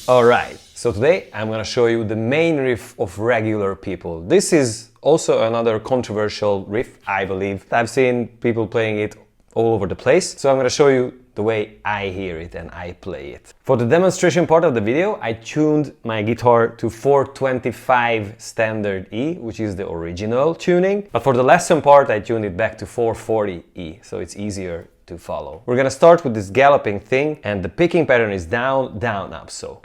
Alright, so today I'm gonna show you the main riff of regular people. This is also another controversial riff, I believe. I've seen people playing it all over the place, so I'm gonna show you the way I hear it and I play it. For the demonstration part of the video, I tuned my guitar to 425 standard E, which is the original tuning. But for the lesson part, I tuned it back to 440 E, so it's easier to follow. We're gonna start with this galloping thing, and the picking pattern is down, down, up, so.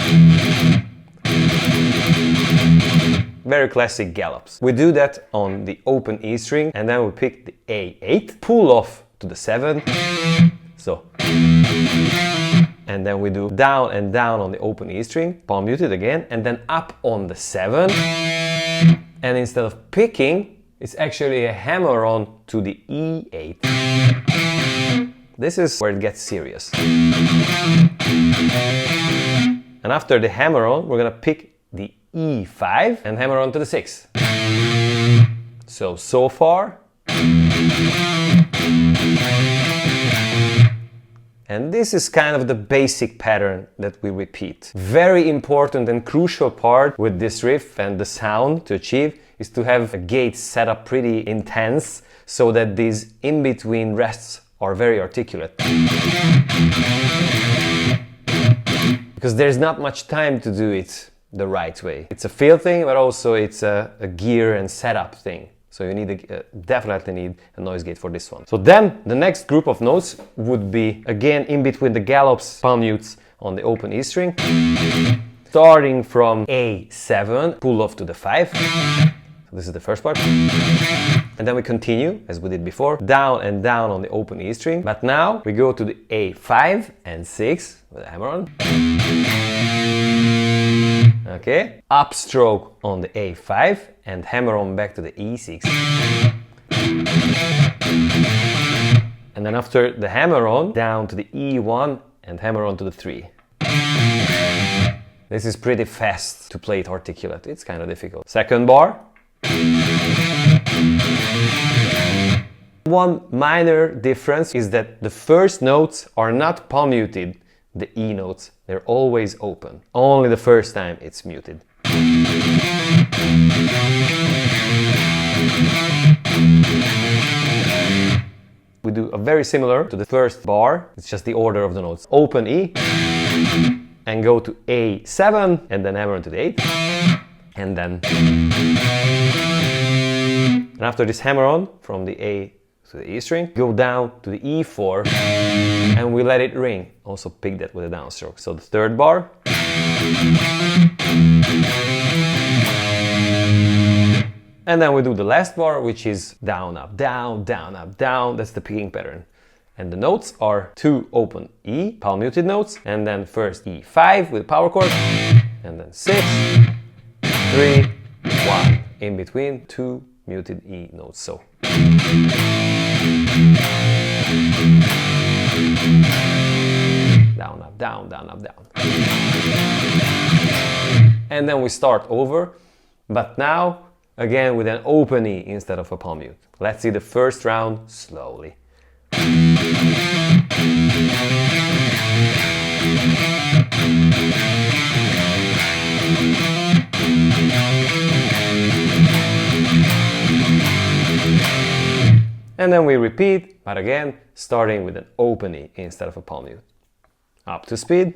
Very classic gallops. We do that on the open E string, and then we pick the A8, pull off to the 7, so. And then we do down and down on the open E string, palm muted again, and then up on the 7. And instead of picking, it's actually a hammer on to the E8. This is where it gets serious. And after the hammer on, we're gonna pick the E5 and hammer on to the 6. So far. And this is kind of the basic pattern that we repeat. Very important and crucial part with this riff and the sound to achieve is to have a gate set up pretty intense so that these in-between rests are very articulate. Because there's not much time to do it the right way. It's a feel thing, but also it's a gear and setup thing. So you definitely need a noise gate for this one. So then the next group of notes would be again in between the gallops, palm mutes on the open E string. Starting from A7, pull off to the 5. So this is the first part. And then we continue, as we did before, down and down on the open E string. But now we go to the A5 and 6 with a hammer on. Okay, upstroke on the A5 and hammer on back to the E6. And then after the hammer on, down to the E1 and hammer on to the 3. This is pretty fast to play it articulate, it's kind of difficult. Second bar. One minor difference is that the first notes are not palm muted, the E notes, they're always open. Only the first time it's muted. We do a very similar to the first bar, it's just the order of the notes. Open E, and go to A7, and then hammer into the 8, and then. And after this hammer on, from the A to the E string, go down to the E4, and we let it ring. Also pick that with a downstroke. So the third bar. And then we do the last bar, which is down, up, down, down, up, down. That's the picking pattern. And the notes are 2 open E, palm muted notes, and then first E5 with power chord, and then 6, 3, 1. In between 2 muted E notes, so. Down, up, down, down, up, down. And then we start over, but now again with an open E instead of a palm mute. Let's see the first round slowly. And then we repeat, but again, starting with an open E instead of a palm mute. Up to speed.